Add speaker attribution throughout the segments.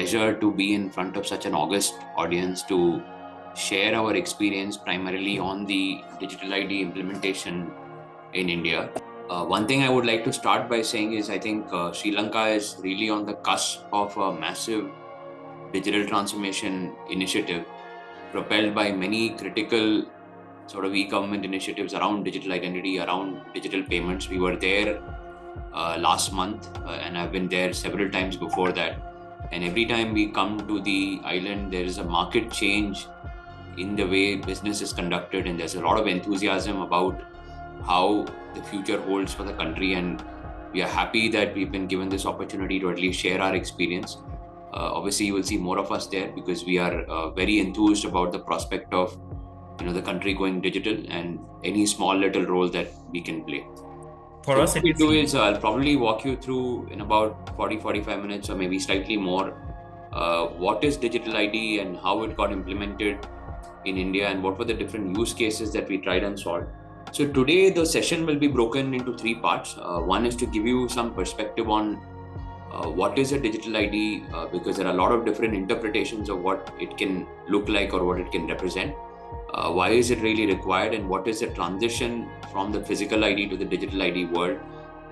Speaker 1: pleasure to be in front of such an august audience to share our experience primarily on the digital ID implementation in India. One thing I would like to start by saying is I think Sri Lanka is really on the cusp of a massive digital transformation initiative propelled by many critical sort of e-government initiatives around digital identity, around digital payments. We were there last month and I've been there several times before that. And every time we come to the island, there is a market change in the way business is conducted, and there's a lot of enthusiasm about how the future holds for the country. And we are happy that we've been given this opportunity to at least share our experience. Obviously, you will see more of us there because we are very enthused about the prospect of the country going digital and any small little role that we can play.
Speaker 2: For
Speaker 1: so
Speaker 2: us,
Speaker 1: what we do is I'll probably walk you through in about 40-45 minutes or maybe slightly more what is digital ID and how it got implemented in India and what were the different use cases that we tried and solved. So today the session will be broken into three parts. One is to give you some perspective on what is a digital ID because there are a lot of different interpretations of what it can look like or what it can represent. Why is it really required and what is the transition from the physical ID to the digital ID world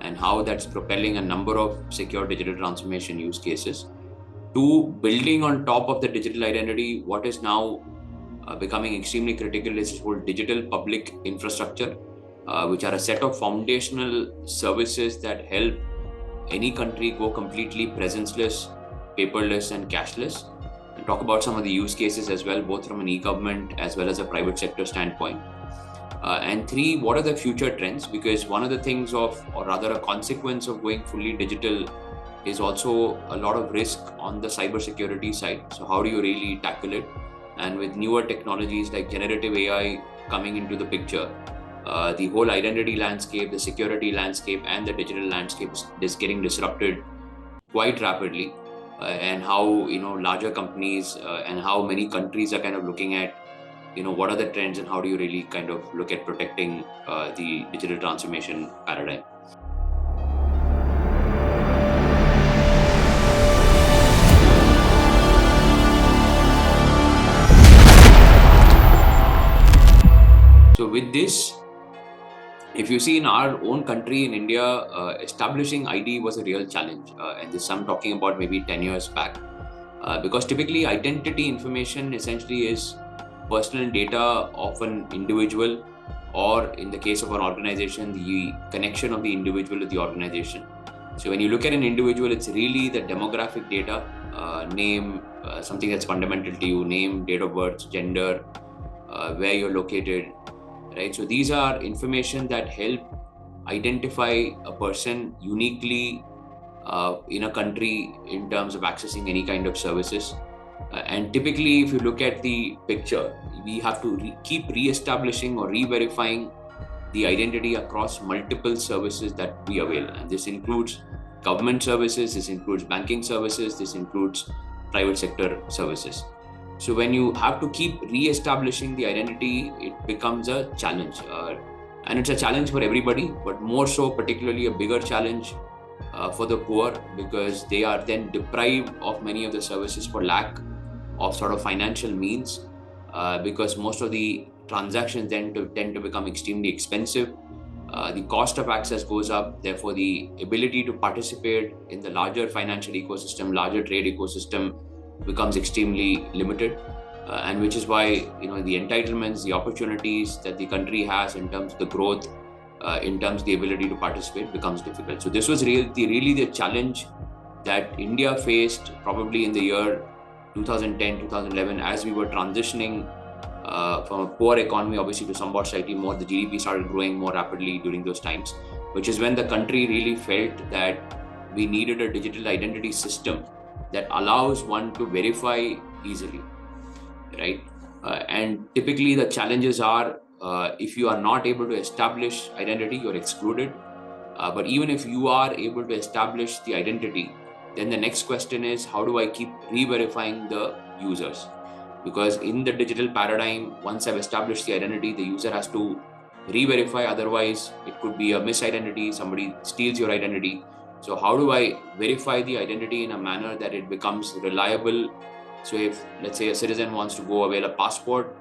Speaker 1: and how that's propelling a number of secure digital transformation use cases. Two, building on top of the digital identity, what is now becoming extremely critical is this whole digital public infrastructure, which are a set of foundational services that help any country go completely presenceless, paperless and cashless. And talk about some of the use cases as well, both from an e-government as well as a private sector standpoint. And three, what are the future trends? Because one of the things of, or rather a consequence of going fully digital is also a lot of risk on the cybersecurity side. So how do you really tackle it? And with newer technologies like generative AI coming into the picture, the whole identity landscape, the security landscape, and the digital landscape is getting disrupted quite rapidly. And how larger companies and how many countries are kind of looking at what are the trends and how do you really kind of look at protecting the digital transformation paradigm. So with this, if you see in our own country in India, establishing ID was a real challenge. And this I'm talking about maybe 10 years back. Because typically identity information essentially is personal data of an individual, or in the case of an organization, the connection of the individual with the organization. So when you look at an individual, it's really the demographic data, name, something that's fundamental to you, name, date of birth, gender, where you're located, right? So these are information that help identify a person uniquely in a country in terms of accessing any kind of services. And typically, if you look at the picture, we have to keep re-establishing or re-verifying the identity across multiple services that we avail. And this includes government services, this includes banking services, this includes private sector services. So when you have to keep re-establishing the identity, it becomes a challenge. And it's a challenge for everybody, but more so particularly a bigger challenge for the poor, because they are then deprived of many of the services for lack of sort of financial means, because most of the transactions tend to become extremely expensive. The cost of access goes up, therefore the ability to participate in the larger financial ecosystem, larger trade ecosystem becomes extremely limited, and which is why the entitlements, the opportunities that the country has in terms of the growth, in terms of the ability to participate becomes difficult. So this was really the challenge that India faced probably in the year 2010, 2011, as we were transitioning from a poor economy, obviously, to somewhat slightly more. The GDP started growing more rapidly during those times, which is when the country really felt that we needed a digital identity system that allows one to verify easily, right? And typically the challenges are, if you are not able to establish identity, you're excluded. But even if you are able to establish the identity, then the next question is, how do I keep re-verifying the users? Because in the digital paradigm, once I've established the identity, the user has to re-verify. Otherwise, it could be a misidentity, somebody steals your identity. So how do I verify the identity in a manner that it becomes reliable? So if, let's say, a citizen wants to go avail a passport,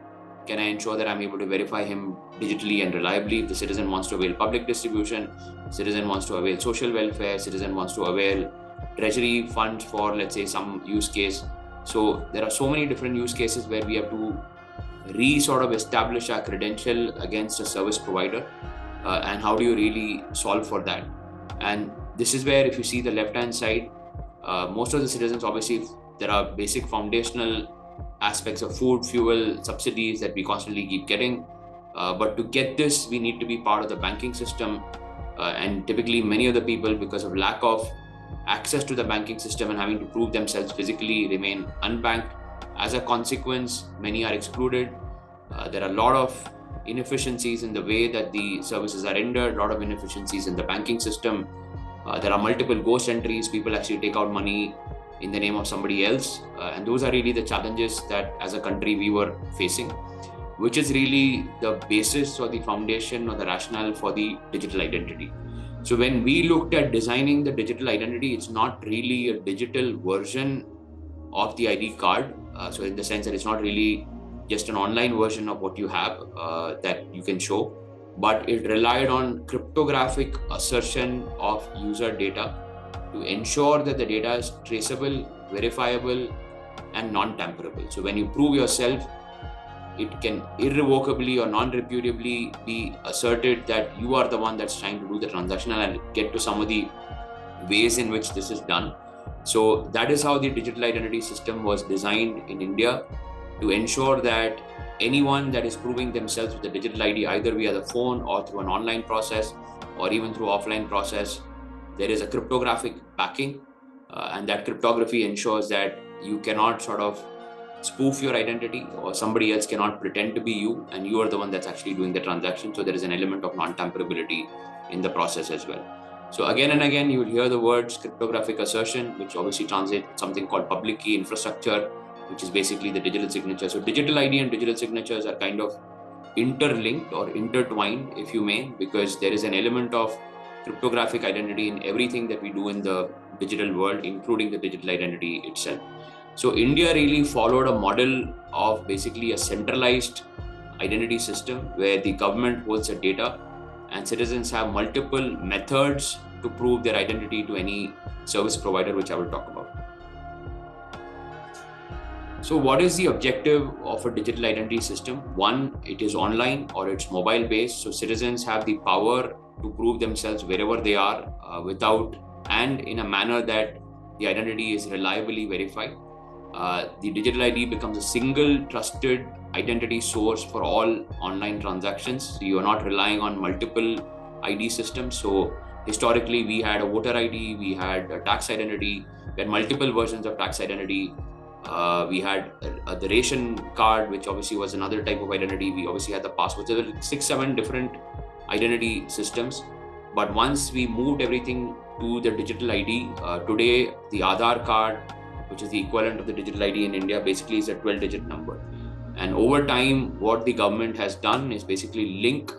Speaker 1: can I ensure that I'm able to verify him digitally and reliably? If the citizen wants to avail public distribution, citizen wants to avail social welfare, citizen wants to avail treasury funds for, let's say, some use case. So there are so many different use cases where we have to sort of establish our credential against a service provider, and how do you really solve for that? And this is where, if you see the left hand side, most of the citizens, obviously there are basic foundational aspects of food, fuel, subsidies that we constantly keep getting, but to get this we need to be part of the banking system, and typically many of the people, because of lack of access to the banking system and having to prove themselves physically, remain unbanked. As a consequence, many are excluded. There are a lot of inefficiencies in the way that the services are rendered, a lot of inefficiencies in the banking system. There are multiple ghost entries. People actually take out money in the name of somebody else. And those are really the challenges that as a country we were facing, which is really the basis or the foundation or the rationale for the digital identity. So when we looked at designing the digital identity, it's not really a digital version of the ID card. So in the sense that it's not really just an online version of what you have that you can show, but it relied on cryptographic assertion of user data to ensure that the data is traceable, verifiable, and non-tamperable. So when you prove yourself, it can irrevocably or non-repudiably be asserted that you are the one that's trying to do the transaction. And I'll get to some of the ways in which this is done. So that is how the digital identity system was designed in India, to ensure that anyone that is proving themselves with the digital ID, either via the phone or through an online process or even through offline process, there is a cryptographic backing, and that cryptography ensures that you cannot sort of spoof your identity, or somebody else cannot pretend to be you and you are the one that's actually doing the transaction. So there is an element of non-tamperability in the process as well. So again and again, you will hear the words cryptographic assertion, which obviously translates something called public key infrastructure, which is basically the digital signature. So digital ID and digital signatures are kind of interlinked or intertwined, if you may, because there is an element of cryptographic identity in everything that we do in the digital world, including the digital identity itself. So India really followed a model of basically a centralized identity system where the government holds the data and citizens have multiple methods to prove their identity to any service provider, which I will talk about. So what is the objective of a digital identity system? One, it is online or it's mobile based. So citizens have the power to prove themselves wherever they are without and in a manner that the identity is reliably verified. The digital ID becomes a single trusted identity source for all online transactions. So you are not relying on multiple ID systems. So historically, we had a voter ID, we had a tax identity, we had multiple versions of tax identity. We had the ration card, which obviously was another type of identity. We obviously had the passport. So there were 6-7 different identity systems. But once we moved everything to the digital ID, today the Aadhaar card, which is the equivalent of the digital ID in India, basically is a 12-digit number. And over time, what the government has done is basically link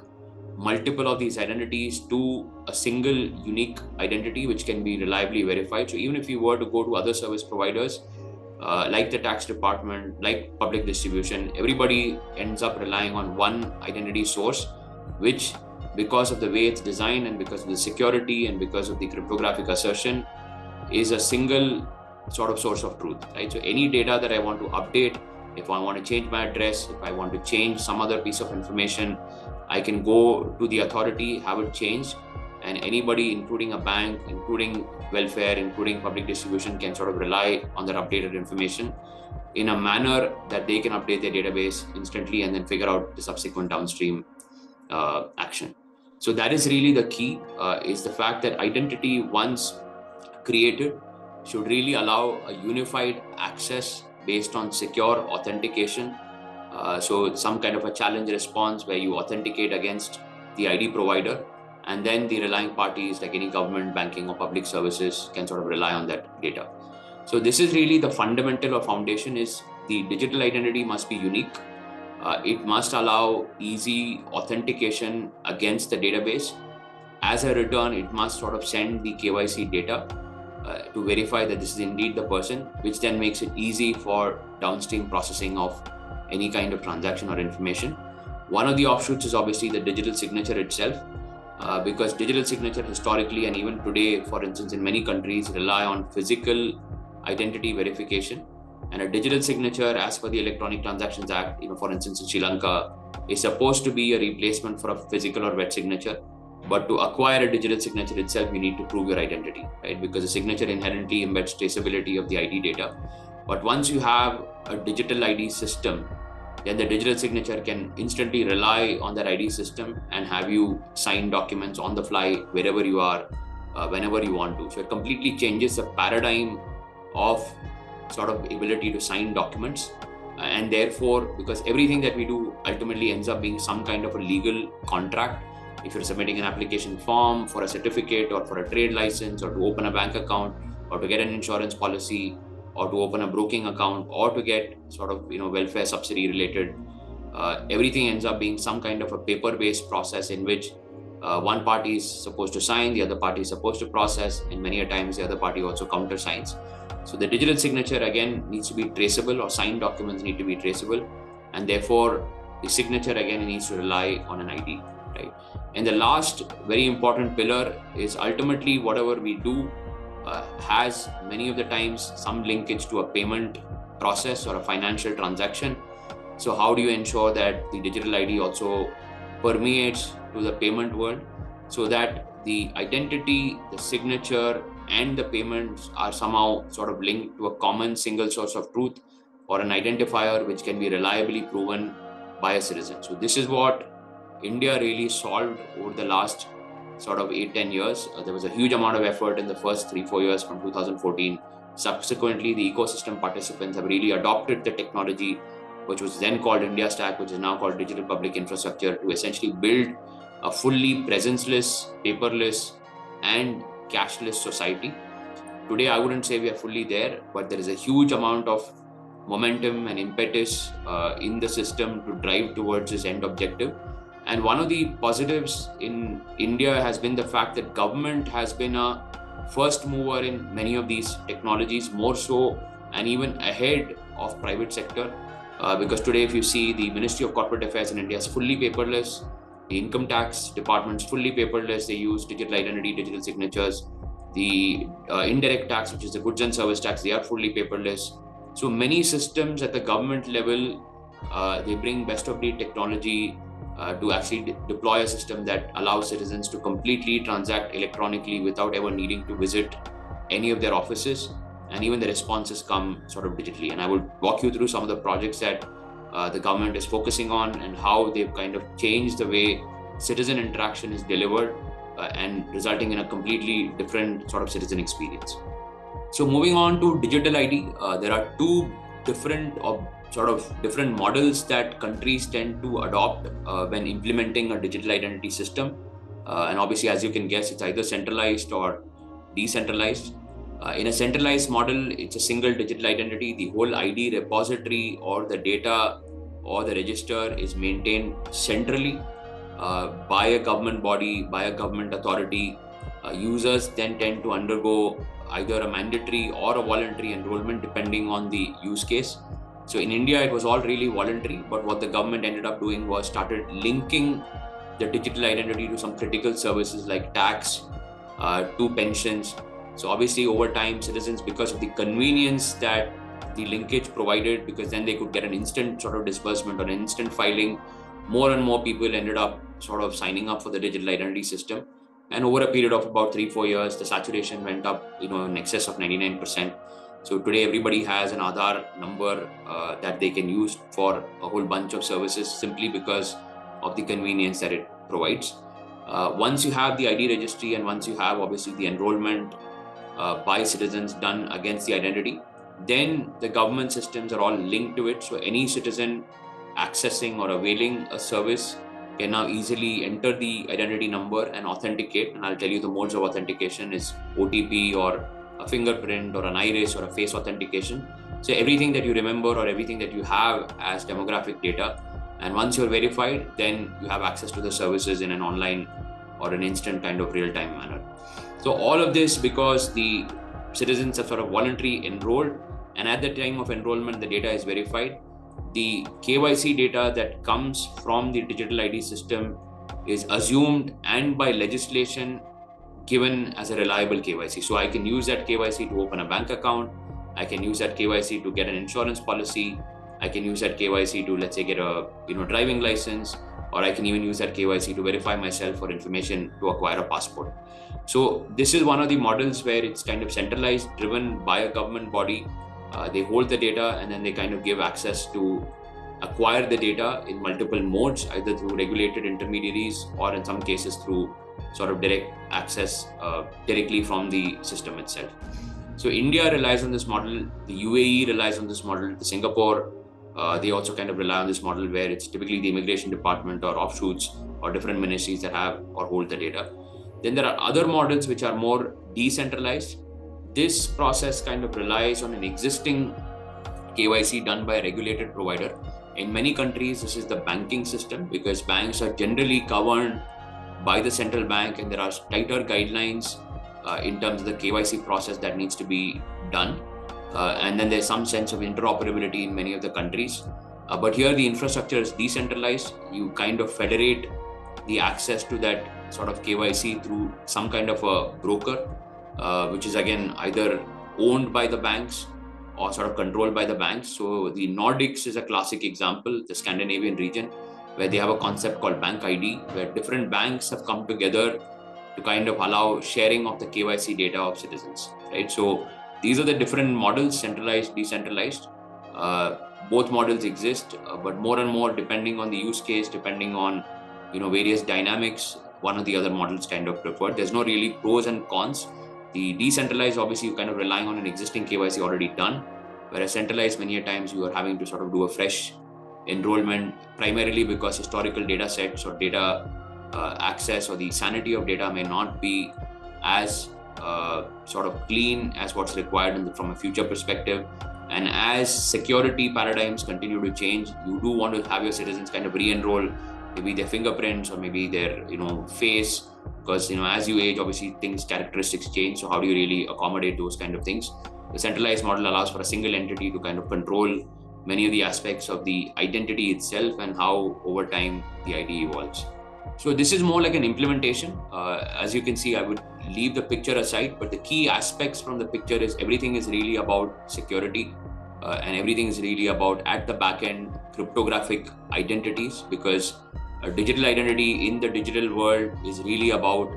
Speaker 1: multiple of these identities to a single unique identity, which can be reliably verified. So even if you were to go to other service providers, like the tax department, like public distribution, everybody ends up relying on one identity source, which, because of the way it's designed and because of the security and because of the cryptographic assertion, is a single sort of source of truth, right? So any data that I want to update, if I want to change my address, if I want to change some other piece of information, I can go to the authority, have it changed, and anybody, including a bank, including welfare, including public distribution, can sort of rely on that updated information in a manner that they can update their database instantly and then figure out the subsequent downstream action. So that is really the key, is the fact that identity, once created, should really allow a unified access based on secure authentication. So some kind of a challenge response where you authenticate against the ID provider, and then the relying parties like any government, banking, or public services can sort of rely on that data. So this is really the fundamental or foundation, is the digital identity must be unique. It must allow easy authentication against the database, As a return, it must sort of send the KYC data to verify that this is indeed the person, which then makes it easy for downstream processing of any kind of transaction or information. One of the offshoots is obviously the digital signature itself, because digital signature historically and even today, for instance, in many countries rely on physical identity verification. And a digital signature, as per the Electronic Transactions Act, for instance, in Sri Lanka, is supposed to be a replacement for a physical or wet signature. But to acquire a digital signature itself, you need to prove your identity, right? Because the signature inherently embeds traceability of the ID data. But once you have a digital ID system, then the digital signature can instantly rely on that ID system and have you sign documents on the fly wherever you are, whenever you want to. So it completely changes the paradigm of sort of ability to sign documents. And therefore, because everything that we do ultimately ends up being some kind of a legal contract. If you're submitting an application form for a certificate or for a trade license or to open a bank account or to get an insurance policy or to open a broking account or to get sort of welfare subsidy related, everything ends up being some kind of a paper-based process in which one party is supposed to sign, the other party is supposed to process, and many a times the other party also countersigns. So the digital signature again needs to be traceable, or signed documents need to be traceable, and therefore the signature again needs to rely on an ID, right? And the last very important pillar is ultimately whatever we do has many of the times some linkage to a payment process or a financial transaction. So how do you ensure that the digital ID also permeates to the payment world so that the identity, the signature, and the payments are somehow sort of linked to a common single source of truth or an identifier which can be reliably proven by a citizen. So this is what India really solved over the last sort of 8-10 years. There was a huge amount of effort in the first 3-4 years from 2014. Subsequently, the ecosystem participants have really adopted the technology, which was then called India Stack, which is now called Digital Public Infrastructure, to essentially build a fully presence-less, paperless, and cashless society. Today, I wouldn't say we are fully there, but there is a huge amount of momentum and impetus in the system to drive towards this end objective. And one of the positives in India has been the fact that government has been a first mover in many of these technologies, more so and even ahead of private sector. Because today, if you see, the Ministry of Corporate Affairs in India is fully paperless. The income tax department is fully paperless. They use digital identity, digital signatures. The indirect tax, which is the goods and service tax, they are fully paperless. So many systems at the government level, they bring best of breed technology to actually deploy a system that allows citizens to completely transact electronically without ever needing to visit any of their offices, and even the responses come sort of digitally. And I will walk you through some of the projects that the government is focusing on and how they've kind of changed the way citizen interaction is delivered and resulting in a completely different sort of citizen experience. So moving on to digital ID, there are two different models that countries tend to adopt when implementing a digital identity system. And obviously, as you can guess, it's either centralized or decentralized. In a centralized model, it's a single digital identity. The whole ID repository or the data or the register is maintained centrally by a government body, by a government authority. Users then tend to undergo either a mandatory or a voluntary enrollment depending on the use case. So in India, it was all really voluntary, but what the government ended up doing was started linking the digital identity to some critical services like tax, to pensions. So obviously over time, citizens, because of the convenience that the linkage provided, because then they could get an instant sort of disbursement or an instant filing, more and more people ended up sort of signing up for the digital identity system. And over a period of about 3-4 years, the saturation went up, in excess of 99%. So today, everybody has an Aadhaar number that they can use for a whole bunch of services simply because of the convenience that it provides. Once you have the ID registry and once you have obviously the enrollment by citizens done against the identity, then the government systems are all linked to it. So any citizen accessing or availing a service can now easily enter the identity number and authenticate. And I'll tell you the modes of authentication is OTP or a fingerprint or an iris or a face authentication. So everything that you remember or everything that you have as demographic data. And once you're verified, then you have access to the services in an online or an instant kind of real-time manner. So all of this because the citizens have sort of voluntarily enrolled, and at the time of enrollment, the data is verified. The KYC data that comes from the digital ID system is assumed and by legislation given as a reliable KYC. So I can use that KYC to open a bank account. I can use that KYC to get an insurance policy. I can use that KYC to, let's say, get a driving license, or I can even use that KYC to verify myself for information to acquire a passport. So this is one of the models where it's kind of centralized, driven by a government body. They hold the data and then they kind of give access to acquire the data in multiple modes, either through regulated intermediaries or in some cases through sort of direct access directly from the system itself. So India relies on this model, the UAE relies on this model, the Singapore, they also kind of rely on this model where it's typically the immigration department or offshoots or different ministries that have or hold the data. Then there are other models which are more decentralized. This process kind of relies on an existing KYC done by a regulated provider. In many countries, this is the banking system because banks are generally governed by the central bank and there are tighter guidelines in terms of the KYC process that needs to be done. And then there's some sense of interoperability in many of the countries. But here the infrastructure is decentralized. You kind of federate the access to that sort of KYC through some kind of a broker, which is again either owned by the banks or sort of controlled by the banks. So the Nordics is a classic example, the Scandinavian region, where they have a concept called bank ID, where different banks have come together to kind of allow sharing of the KYC data of citizens, right? So these are the different models, centralized, decentralized. Both models exist, but more and more depending on the use case, depending on various dynamics, one or the other models kind of preferred. There's no really pros and cons. The decentralized, obviously, you're kind of relying on an existing KYC already done, whereas centralized, many a times you are having to sort of do a fresh enrollment, primarily because historical data sets or data access or the sanity of data may not be as sort of clean as what's required from a future perspective. And as security paradigms continue to change, you do want to have your citizens kind of re-enroll, maybe their fingerprints or maybe their face, because as you age, obviously characteristics change. So how do you really accommodate those kind of things? The centralized model allows for a single entity to kind of control many of the aspects of the identity itself and how over time the ID evolves. So this is more like an implementation. As you can see, I would leave the picture aside, but the key aspects from the picture is everything is really about security and everything is really about at the back end cryptographic identities, because a digital identity in the digital world is really about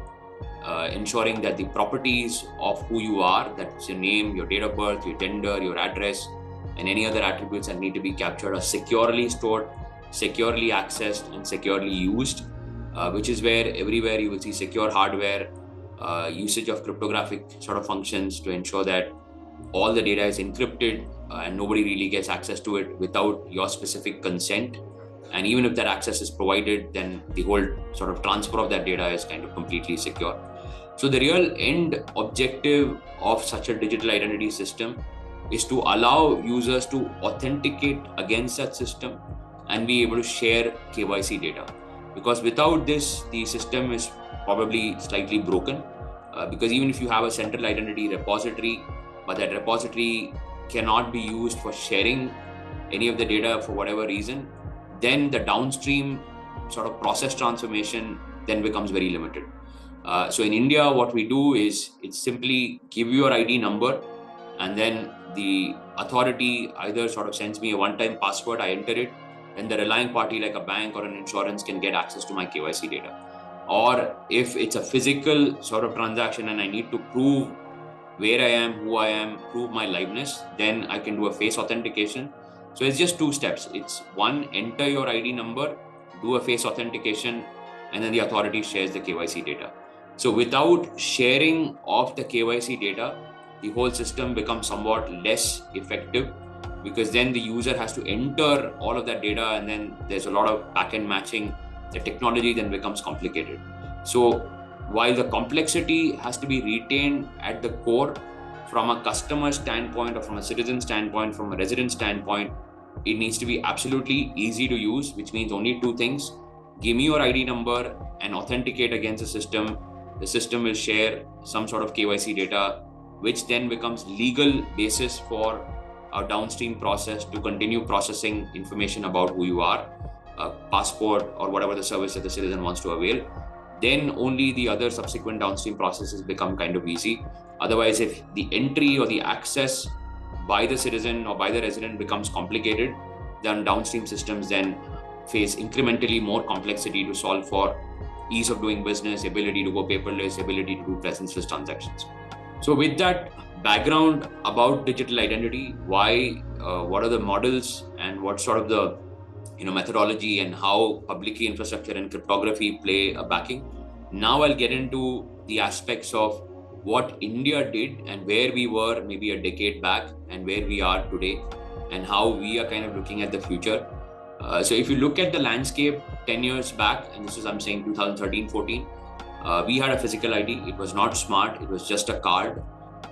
Speaker 1: ensuring that the properties of who you are, that's your name, your date of birth, your gender, your address, and any other attributes that need to be captured are securely stored, securely accessed, and securely used, which is where everywhere you will see secure hardware, usage of cryptographic sort of functions to ensure that all the data is encrypted and nobody really gets access to it without your specific consent. And even if that access is provided, then the whole sort of transfer of that data is kind of completely secure. So the real end objective of such a digital identity system is to allow users to authenticate against that system and be able to share KYC data. Because without this, the system is probably slightly broken. Because even if you have a central identity repository, but that repository cannot be used for sharing any of the data for whatever reason, then the downstream sort of process transformation then becomes very limited. So in India, what we do is it's simply give your ID number, and then the authority either sort of sends me a one-time password, I enter it, then the relying party like a bank or an insurance can get access to my KYC data. Or if it's a physical sort of transaction and I need to prove where I am, who I am, prove my liveness, then I can do a face authentication. So it's just two steps. It's one, enter your ID number, do a face authentication, and then the authority shares the KYC data. So without sharing of the KYC data, the whole system becomes somewhat less effective, because then the user has to enter all of that data and then there's a lot of back-end matching. The technology then becomes complicated. So while the complexity has to be retained at the core, from a customer standpoint or from a citizen standpoint, from a resident standpoint, it needs to be absolutely easy to use, which means only two things. give me your ID number and authenticate against the system. The system will share some sort of KYC data, which then becomes legal basis for our downstream process to continue processing information about who you are, passport or whatever the service that the citizen wants to avail. Then only the other subsequent downstream processes become kind of easy. Otherwise, if the entry or the access by the citizen or by the resident becomes complicated, then downstream systems then face incrementally more complexity to solve for ease of doing business, ability to go paperless, ability to do presence-less transactions. So with that background about digital identity, why, what are the models, and what sort of the methodology and how public key infrastructure and cryptography play a backing. Now I'll get into the aspects of what India did and where we were maybe a decade back and where we are today, and how we are kind of looking at the future. So if you look at the landscape 10 years back, and this is, I'm saying 2013-14, we had a physical ID. It was not smart. It was just a card.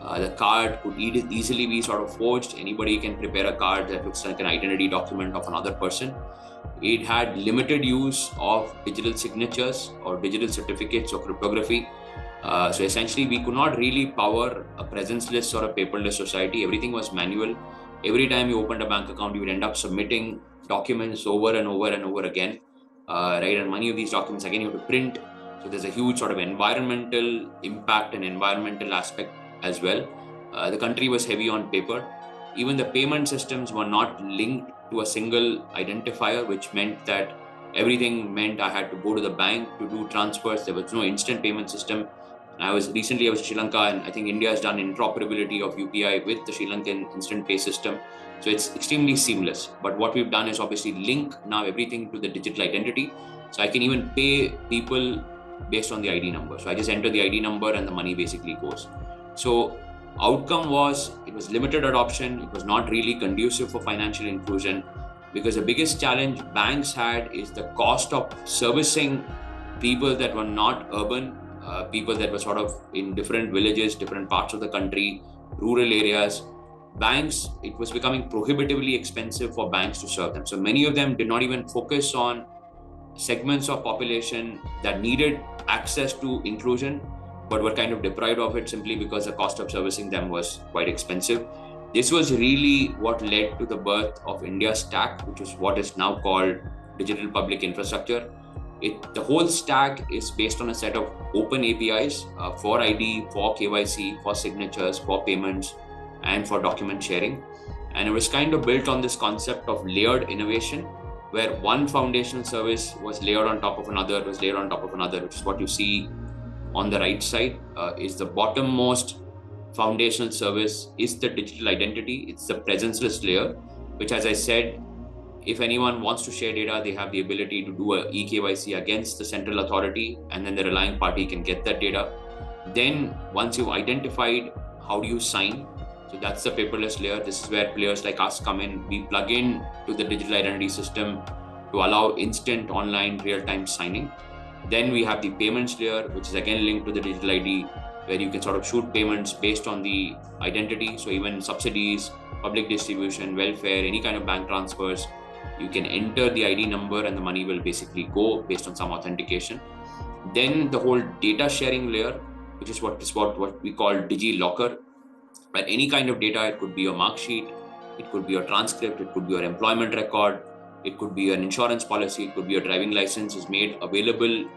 Speaker 1: The card could easily be sort of forged. Anybody can prepare a card that looks like an identity document of another person. It had limited use of digital signatures or digital certificates or cryptography. So essentially, we could not really power a presence-less or a paperless society. Everything was manual. Every time you opened a bank account, you would end up submitting documents over and over and over again, right? And many of these documents, again, you have to print. So there's a huge sort of environmental impact and environmental aspect as well. The country was heavy on paper. Even the payment systems were not linked to a single identifier, which meant that everything meant I had to go to the bank to do transfers. There was no instant payment system. And I was in Sri Lanka, and I think India has done interoperability of UPI with the Sri Lankan instant pay system. So it's extremely seamless. But what we've done is obviously link now everything to the digital identity. So I can even pay people based on the ID number. So I just enter the ID number and the money basically goes. So outcome was, it was limited adoption. It was not really conducive for financial inclusion, because the biggest challenge banks had is the cost of servicing people that were not urban, people that were sort of in different villages, different parts of the country, rural areas. Banks, it was becoming prohibitively expensive for banks to serve them. So many of them did not even focus on segments of population that needed access to inclusion, but were kind of deprived of it simply because the cost of servicing them was quite expensive. This was really what led to the birth of India Stack, which is what is now called Digital Public Infrastructure. The whole stack is based on a set of open APIs for ID, for KYC, for signatures, for payments, and for document sharing. And it was kind of built on this concept of layered innovation, where one foundational service was layered on top of another, which is what you see on the right side. Is the bottommost foundational service is the digital identity. It's the presence-less layer, which, as I said, if anyone wants to share data, they have the ability to do a eKYC against the central authority, and then the relying party can get that data. Then once you've identified, how do you sign? So that's the paperless layer. This is where players like us come in. We plug in to the digital identity system to allow instant online real-time signing. Then we have the payments layer, which is again linked to the digital ID, where you can sort of shoot payments based on the identity. So even subsidies, public distribution, welfare, any kind of bank transfers, you can enter the ID number and the money will basically go based on some authentication. Then the whole data sharing layer, which is what we call DigiLocker, where any kind of data, it could be your mark sheet, it could be your transcript, it could be your employment record, it could be an insurance policy, it could be your driving license, is made available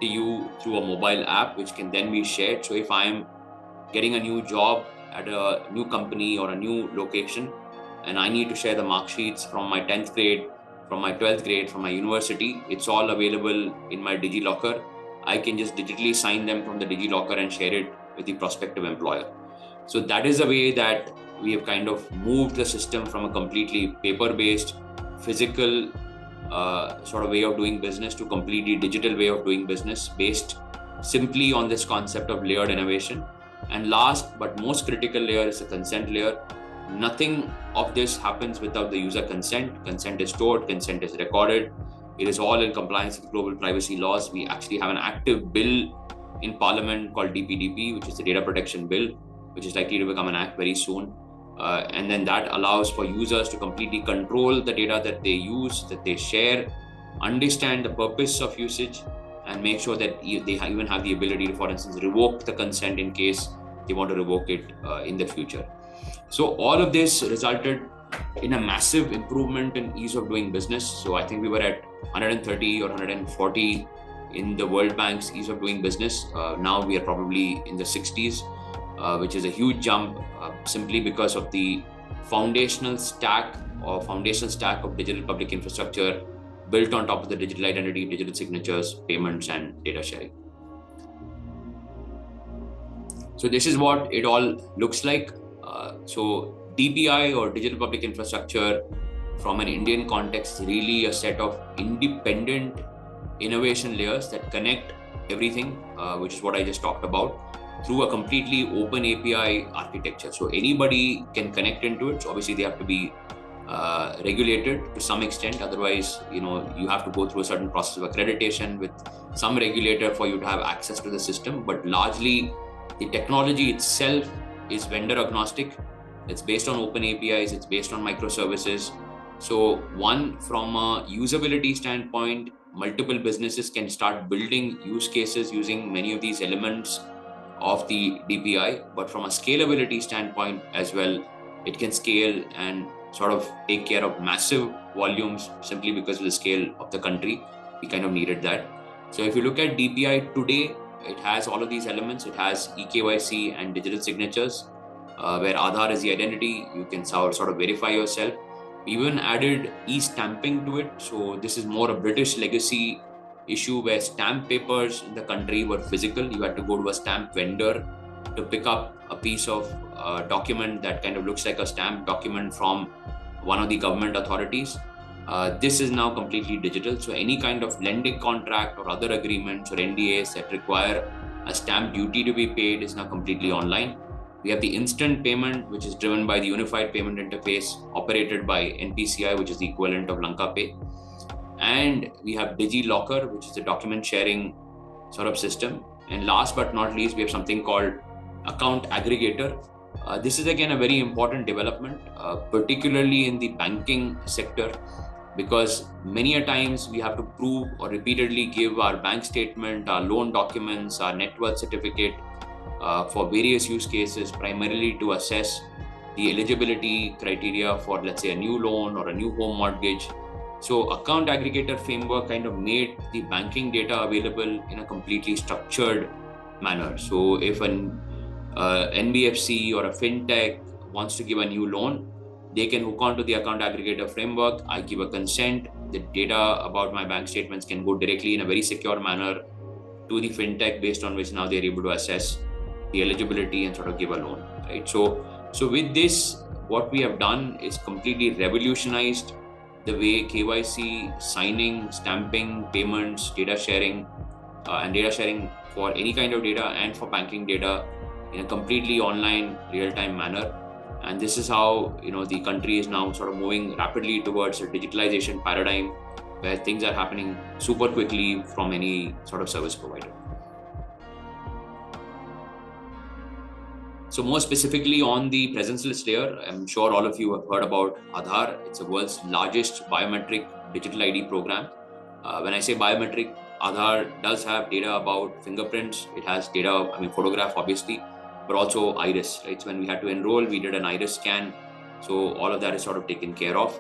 Speaker 1: to you through a mobile app, which can then be shared. So if I'm getting a new job at a new company or a new location, and I need to share the mark sheets from my 10th grade, from my 12th grade, from my university, it's all available in my DigiLocker. I can just digitally sign them from the DigiLocker and share it with the prospective employer. So that is the way that we have kind of moved the system from a completely paper-based, physical sort of way of doing business to completely digital way of doing business, based simply on this concept of layered innovation. And last but most critical layer is the consent layer. Nothing of this happens without the user consent. Consent is stored, consent is recorded. It is all in compliance with global privacy laws. We actually have an active bill in Parliament called DPDP, which is the Data Protection Bill, which is likely to become an act very soon. And then that allows for users to completely control the data that they use, that they share, understand the purpose of usage, and make sure that they even have the ability to, for instance, revoke the consent in case they want to revoke it in the future. So all of this resulted in a massive improvement in ease of doing business. So I think we were at 130 or 140 in the World Bank's ease of doing business. Now we are probably in the 60s, which is a huge jump simply because of the foundational stack of digital public infrastructure built on top of the digital identity, digital signatures, payments, and data sharing. So this is what it all looks like. So DPI, or digital public infrastructure, from an Indian context, is really a set of independent innovation layers that connect everything, which is what I just talked about, through a completely open API architecture. So anybody can connect into it. So obviously they have to be regulated to some extent. Otherwise, you have to go through a certain process of accreditation with some regulator for you to have access to the system. But largely, the technology itself is vendor agnostic. It's based on open APIs. It's based on microservices. So from a usability standpoint, multiple businesses can start building use cases using many of these elements of the DPI. But from a scalability standpoint as well, it can scale and sort of take care of massive volumes simply because of the scale of the country. We kind of needed that. So if you look at DPI today, it has all of these elements. It has eKYC and digital signatures, where Aadhaar is the identity. You can sort of verify yourself. We even added e-stamping to it. So this is more a British legacy issue where stamp papers in the country were physical. You had to go to a stamp vendor to pick up a piece of document that kind of looks like a stamp document from one of the government authorities. This is now completely digital. So any kind of lending contract or other agreements or NDAs that require a stamp duty to be paid is now completely online. We have the instant payment, which is driven by the unified payment interface operated by NPCI, which is the equivalent of Lanka Pay. And we have DigiLocker, which is the document sharing sort of system. And last but not least, we have something called account aggregator. This is again a very important development, particularly in the banking sector, because many a times we have to prove or repeatedly give our bank statement, our loan documents, our net worth certificate for various use cases, primarily to assess the eligibility criteria for, let's say, a new loan or a new home mortgage. So account aggregator framework kind of made the banking data available in a completely structured manner. So if an NBFC or a fintech wants to give a new loan, they can hook onto the account aggregator framework. I give a consent. The data about my bank statements can go directly in a very secure manner to the fintech, based on which now they're able to assess the eligibility and sort of give a loan, right? So with this, what we have done is completely revolutionized the way KYC, signing, stamping, payments, data sharing, and data sharing for any kind of data and for banking data in a completely online, real-time manner. And this is how the country is now sort of moving rapidly towards a digitalization paradigm where things are happening super quickly from any sort of service provider. So more specifically on the presence list layer, I'm sure all of you have heard about Aadhaar. It's the world's largest biometric digital ID program. When I say biometric, Aadhaar does have data about fingerprints. It has data, photograph obviously, but also iris, right? So when we had to enroll, we did an iris scan. So all of that is sort of taken care of.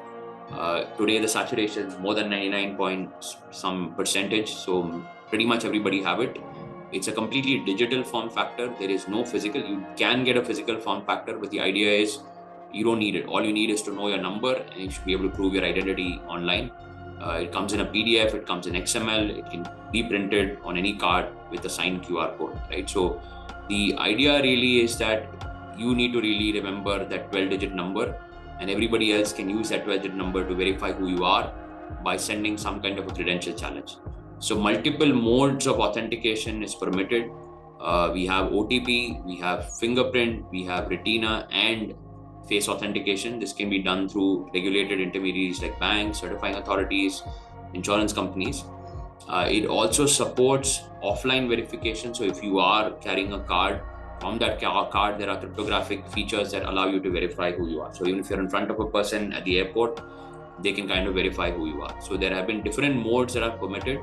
Speaker 1: Today, the saturation is more than 99 point some percentage. So pretty much everybody have it. It's a completely digital form factor. There is no physical. You can get a physical form factor, but the idea is you don't need it. All you need is to know your number, and you should be able to prove your identity online. It comes in a PDF, it comes in XML, it can be printed on any card with a signed QR code, right? So the idea really is that you need to really remember that 12-digit number, and everybody else can use that 12-digit number to verify who you are by sending some kind of a credential challenge. So multiple modes of authentication is permitted. We have OTP, we have fingerprint, we have retina and face authentication. This can be done through regulated intermediaries like banks, certifying authorities, insurance companies. It also supports offline verification. So if you are carrying a card, from that card, there are cryptographic features that allow you to verify who you are. So even if you're in front of a person at the airport, they can kind of verify who you are. So there have been different modes that are permitted,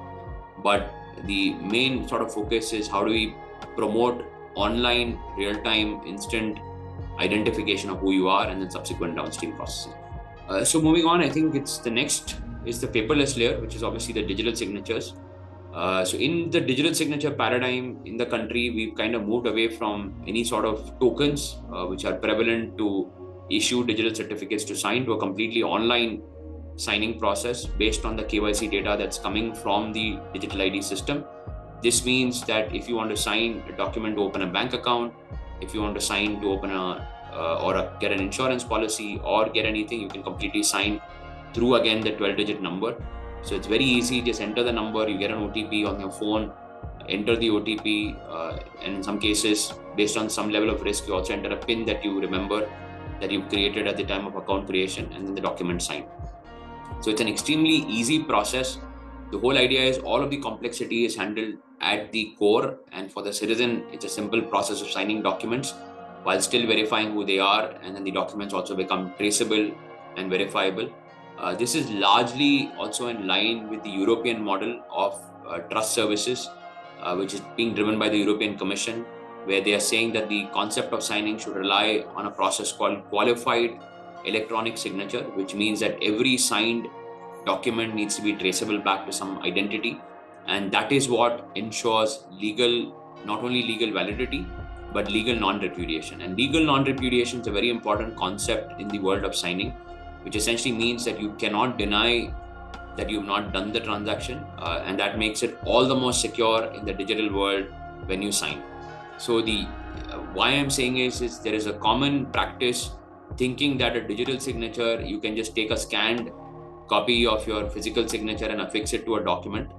Speaker 1: but the main sort of focus is how do we promote online, real-time, instant identification of who you are and then subsequent downstream processing. So moving on, I think it's the next is the paperless layer, which is obviously the digital signatures. So in the digital signature paradigm in the country, we've kind of moved away from any sort of tokens, which are prevalent to issue digital certificates to sign, to a completely online signing process based on the KYC data that's coming from the digital ID system. This means that if you want to sign a document to open a bank account, if you want to sign to open get an insurance policy or get anything, you can completely sign through, again, the 12-digit number. So it's very easy. Just enter the number, you get an OTP on your phone, enter the OTP, and in some cases, based on some level of risk, you also enter a PIN that you remember that you've created at the time of account creation, and then the document signed. So it's an extremely easy process. The whole idea is all of the complexity is handled at the core, and for the citizen, it's a simple process of signing documents while still verifying who they are, and then the documents also become traceable and verifiable. This is largely also in line with the European model of trust services, which is being driven by the European Commission, where they are saying that the concept of signing should rely on a process called qualified electronic signature, which means that every signed document needs to be traceable back to some identity. And that is what ensures not only legal validity, but legal non-repudiation. And legal non-repudiation is a very important concept in the world of signing, which essentially means that you cannot deny that you've not done the transaction, and that makes it all the more secure in the digital world when you sign. So why I'm saying is there is a common practice thinking that a digital signature, you can just take a scanned copy of your physical signature and affix it to a document.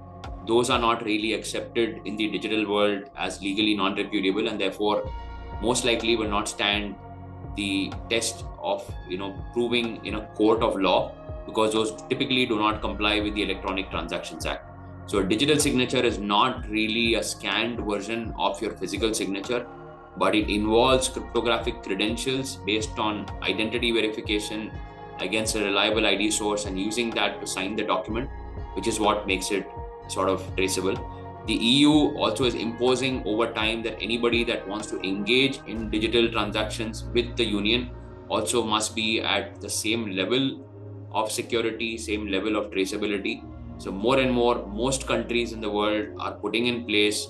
Speaker 1: Those are not really accepted in the digital world as legally non-repudiable, and therefore most likely will not stand the test of proving in a court of law, because those typically do not comply with the Electronic Transactions Act. So a digital signature is not really a scanned version of your physical signature, but it involves cryptographic credentials based on identity verification against a reliable ID source and using that to sign the document, which is what makes it sort of traceable. The EU also is imposing over time that anybody that wants to engage in digital transactions with the Union also must be at the same level of security, same level of traceability. So more and more, most countries in the world are putting in place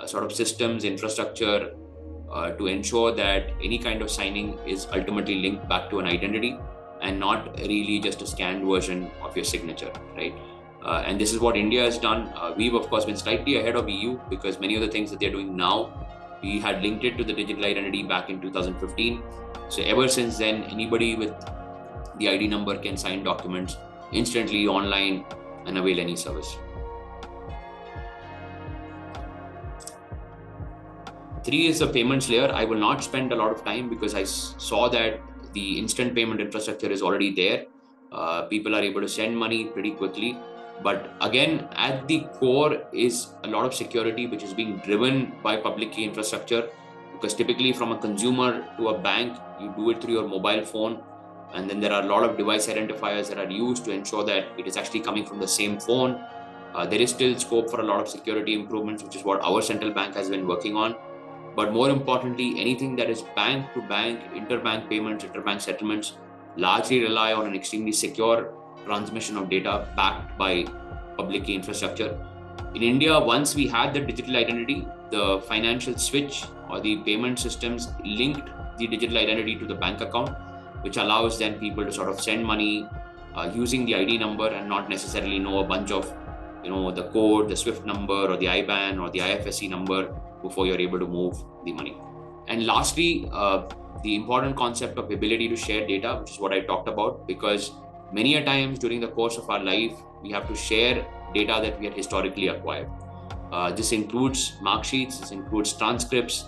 Speaker 1: sort of systems, infrastructure to ensure that any kind of signing is ultimately linked back to an identity and not really just a scanned version of your signature, right? And this is what India has done. We've, of course, been slightly ahead of EU because many of the things that they're doing now, we had linked it to the digital identity back in 2015. So ever since then, anybody with the ID number can sign documents instantly online and avail any service. 3 is the payments layer. I will not spend a lot of time because I saw that the instant payment infrastructure is already there. People are able to send money pretty quickly. But again, at the core is a lot of security, which is being driven by public key infrastructure, because typically from a consumer to a bank, you do it through your mobile phone. And then there are a lot of device identifiers that are used to ensure that it is actually coming from the same phone. There is still scope for a lot of security improvements, which is what our central bank has been working on. But more importantly, anything that is bank to bank, interbank payments, interbank settlements largely rely on an extremely secure transmission of data backed by public key infrastructure. In India, once we had the digital identity, the financial switch or the payment systems linked the digital identity to the bank account, which allows then people to sort of send money using the ID number and not necessarily know a bunch of, the code, the SWIFT number or the IBAN or the IFSC number before you're able to move the money. And lastly, the important concept of ability to share data, which is what I talked about, because many a times during the course of our life, we have to share data that we had historically acquired. This includes mark sheets, this includes transcripts,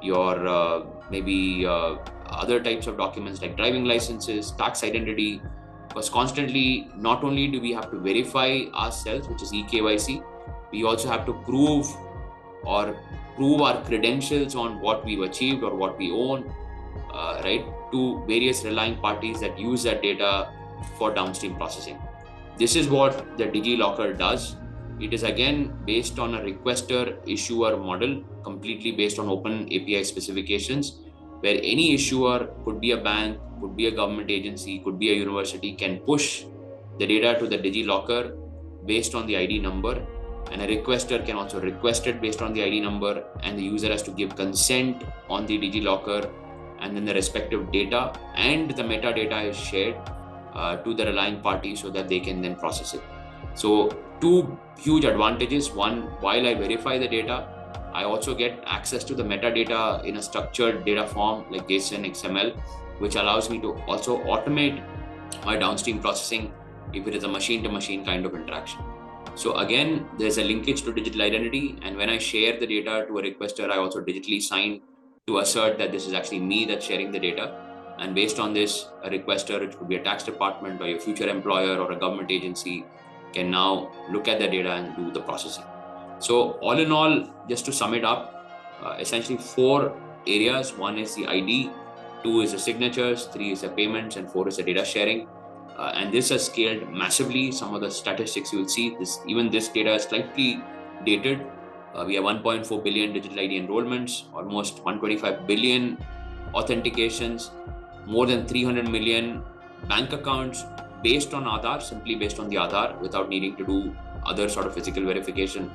Speaker 1: your maybe other types of documents like driving licenses, tax identity, because constantly, not only do we have to verify ourselves, which is eKYC, we also have to prove our credentials on what we've achieved or what we own, right, to various relying parties that use that data for downstream processing. This is what the DigiLocker does. It is again based on a requester issuer model, completely based on open API specifications, where any issuer, could be a bank, could be a government agency, could be a university, can push the data to the DigiLocker based on the ID number, and a requester can also request it based on the ID number, and the user has to give consent on the DigiLocker, and then the respective data and the metadata is shared to the relying party so that they can then process it. So two huge advantages. One, while I verify the data, I also get access to the metadata in a structured data form like JSON, XML, which allows me to also automate my downstream processing if it is a machine-to-machine kind of interaction. So again, there's a linkage to digital identity, and when I share the data to a requester, I also digitally sign to assert that this is actually me that's sharing the data. And based on this, a requester, it could be a tax department or your future employer or a government agency, can now look at the data and do the processing. So all in all, just to sum it up, essentially 4 areas. 1 is the ID, 2 is the signatures, 3 is the payments, and 4 is the data sharing. And this has scaled massively. Some of the statistics you will see, this data is slightly dated. We have 1.4 billion digital ID enrollments, almost 125 billion authentications, more than 300 million bank accounts based on Aadhaar, simply based on the Aadhaar, without needing to do other sort of physical verification.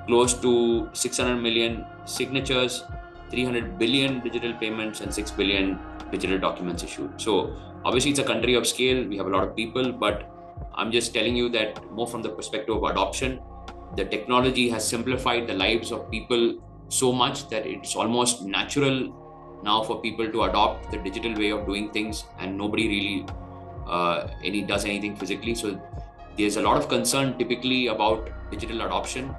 Speaker 1: Close to 600 million signatures, 300 billion digital payments, and 6 billion digital documents issued. So obviously it's a country of scale. We have a lot of people, but I'm just telling you that more from the perspective of adoption, the technology has simplified the lives of people so much that it's almost natural now for people to adopt the digital way of doing things, and nobody really does anything physically. So there's a lot of concern typically about digital adoption,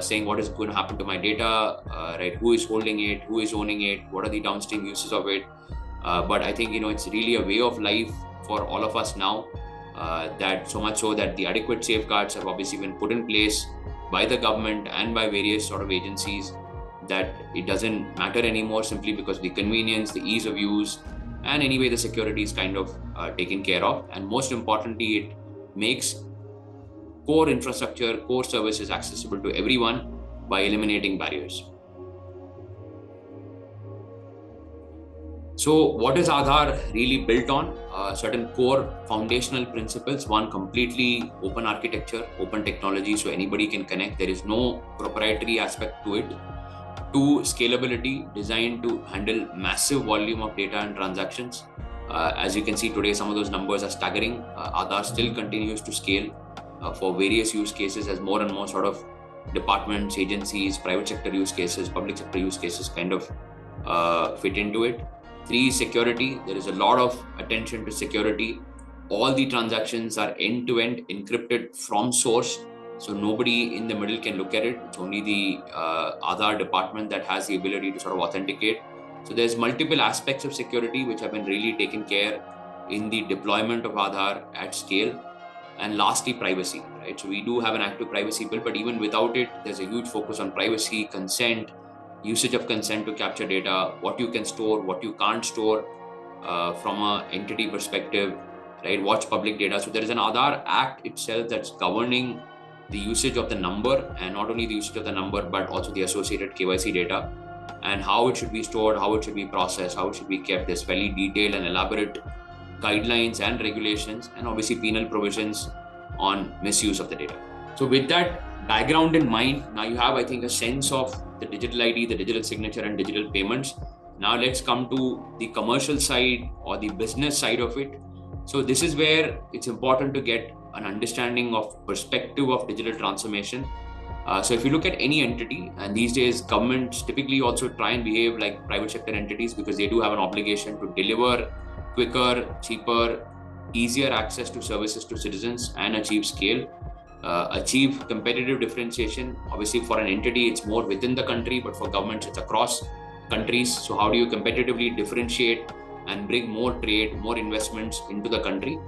Speaker 1: saying what is going to happen to my data, right? Who is holding it? Who is owning it? What are the downstream uses of it? But I think, it's really a way of life for all of us now, that so much so that the adequate safeguards have obviously been put in place by the government and by various sort of agencies, that it doesn't matter anymore, simply because the convenience, the ease of use, and anyway the security is kind of taken care of. And most importantly, it makes core infrastructure, core services accessible to everyone by eliminating barriers. So what is Aadhaar really built on? Certain core foundational principles. One, completely open architecture, open technology, so anybody can connect. There is no proprietary aspect to it. 2, scalability, designed to handle massive volume of data and transactions. As you can see today, some of those numbers are staggering. Aadhaar still continues to scale for various use cases as more and more sort of departments, agencies, private sector use cases, public sector use cases kind of fit into it. 3, security. There is a lot of attention to security. All the transactions are end-to-end encrypted from source, so nobody in the middle can look at it. It's only the Aadhaar department that has the ability to sort of authenticate. So there's multiple aspects of security which have been really taken care in the deployment of Aadhaar at scale. And lastly, privacy, right? So we do have an active privacy bill, but even without it, there's a huge focus on privacy, consent, usage of consent to capture data, what you can store, what you can't store from an entity perspective, right? Watch public data. So there is an Aadhaar Act itself that's governing the usage of the number, and not only the usage of the number, but also the associated KYC data and how it should be stored, how it should be processed, how it should be kept. There's fairly detailed and elaborate guidelines and regulations, and obviously penal provisions on misuse of the data. So with that background in mind, now you have, I think, a sense of the digital ID, the digital signature, and digital payments. Now let's come to the commercial side or the business side of it. So this is where it's important to get an understanding of perspective of digital transformation. So if you look at any entity, and these days governments typically also try and behave like private sector entities, because they do have an obligation to deliver quicker, cheaper, easier access to services to citizens and achieve scale, achieve competitive differentiation. Obviously for an entity, it's more within the country, but for governments, it's across countries. So how do you competitively differentiate and bring more trade, more investments into the country?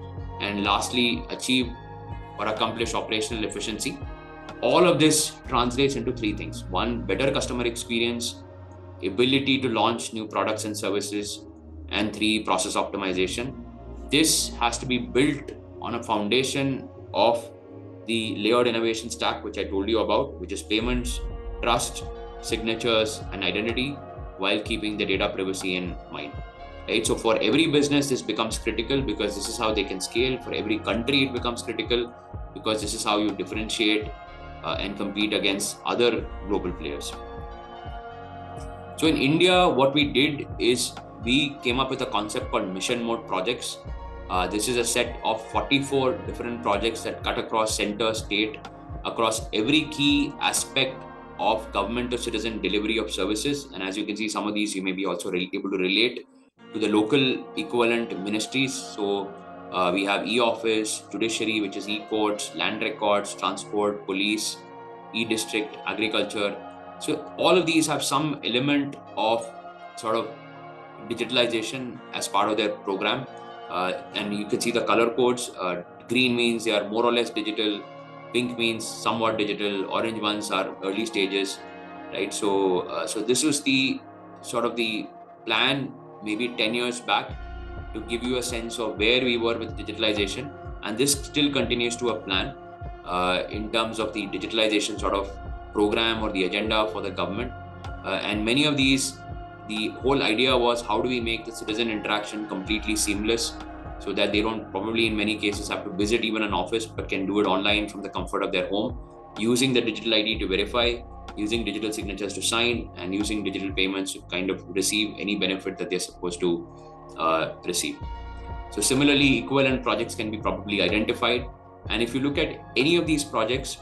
Speaker 1: And lastly, achieve or accomplish operational efficiency. All of this translates into 3 things. 1, better customer experience, ability to launch new products and services, and 3, process optimization. this has to be built on a foundation of the layered innovation stack, which I told you about, which is payments, trust, signatures, and identity, while keeping the data privacy in mind. Right? So for every business, this becomes critical because this is how they can scale. For every country, it becomes critical because this is how you differentiate and compete against other global players. So in India, what we did is we came up with a concept called mission mode projects. This is a set of 44 different projects that cut across center, state, across every key aspect of government to citizen delivery of services. And as you can see, some of these you may be also able to relate to the local equivalent ministries. So we have e-office, judiciary, which is e-courts, land records, transport, police, e-district, agriculture. So all of these have some element of sort of digitalization as part of their program. And you can see the color codes. Green means they are more or less digital. Pink means somewhat digital. Orange ones are early stages, right? So this was the sort of the plan maybe 10 years back to give you a sense of where we were with digitalization. And this still continues to a plan in terms of the digitalization sort of program or the agenda for the government. And many of these, the whole idea was how do we make the citizen interaction completely seamless so that they don't probably in many cases have to visit even an office, but can do it online from the comfort of their home, using the digital ID to verify, using digital signatures to sign, and using digital payments to kind of receive any benefit that they're supposed to receive. So similarly, equivalent projects can be probably identified. And if you look at any of these projects,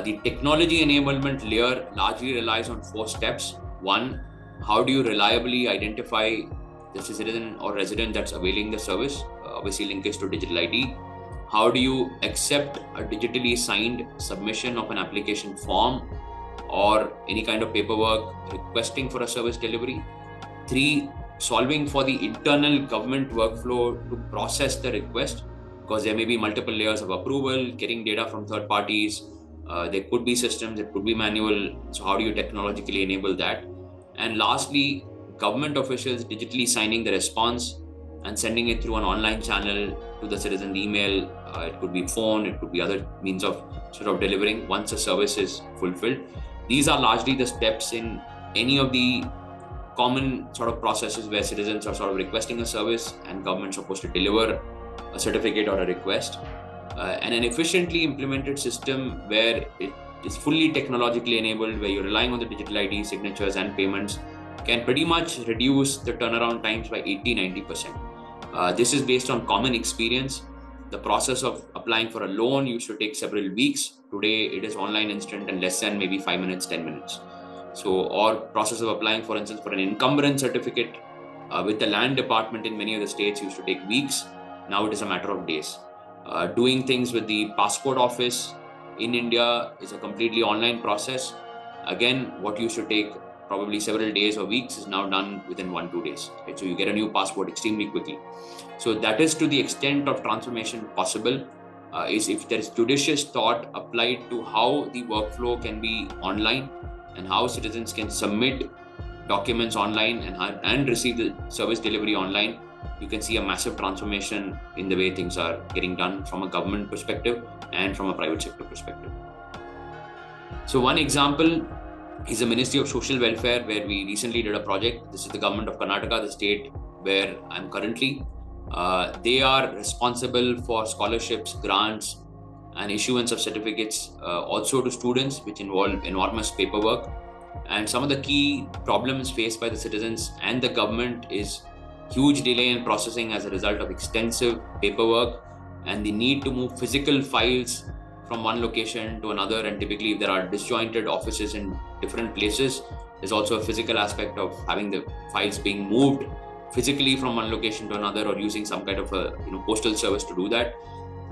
Speaker 1: the technology enablement layer largely relies on 4 steps. One, how do you reliably identify the citizen or resident that's availing the service? Obviously, linkage to digital ID. How do you accept a digitally signed submission of an application form or any kind of paperwork requesting for a service delivery? 3, solving for the internal government workflow to process the request, because there may be multiple layers of approval, getting data from third parties. There could be systems, it could be manual. So how do you technologically enable that? And lastly, government officials digitally signing the response and sending it through an online channel to the citizen email. It could be phone, it could be other means of sort of delivering once a service is fulfilled. These are largely the steps in any of the common sort of processes where citizens are sort of requesting a service and government supposed to deliver a certificate or a request. And an efficiently implemented system where it is fully technologically enabled, where you're relying on the digital ID, signatures, and payments, can pretty much reduce the turnaround times by 80-90%. This is based on common experience. The process of applying for a loan used to take several weeks. Today, it is online instant and less than maybe 5 minutes, 10 minutes. So, or process of applying, for instance, for an encumbrance certificate with the land department in many of the states used to take weeks. Now it is a matter of days. Doing things with the passport office in India is a completely online process. Again, what used to take probably several days or weeks is now done within 1-2 days. Right? So you get a new passport extremely quickly. So that is to the extent of transformation possible, is if there is judicious thought applied to how the workflow can be online and how citizens can submit documents online and receive the service delivery online. You can see a massive transformation in the way things are getting done from a government perspective and from a private sector perspective. So one example is the Ministry of Social Welfare, where we recently did a project. This is the government of Karnataka, the state where I'm currently. They are responsible for scholarships, grants, and issuance of certificates also to students, which involve enormous paperwork. And some of the key problems faced by the citizens and the government is huge delay in processing as a result of extensive paperwork and the need to move physical files from one location to another. And typically, if there are disjointed offices in different places, there's also a physical aspect of having the files being moved physically from one location to another, or using some kind of a postal service to do that.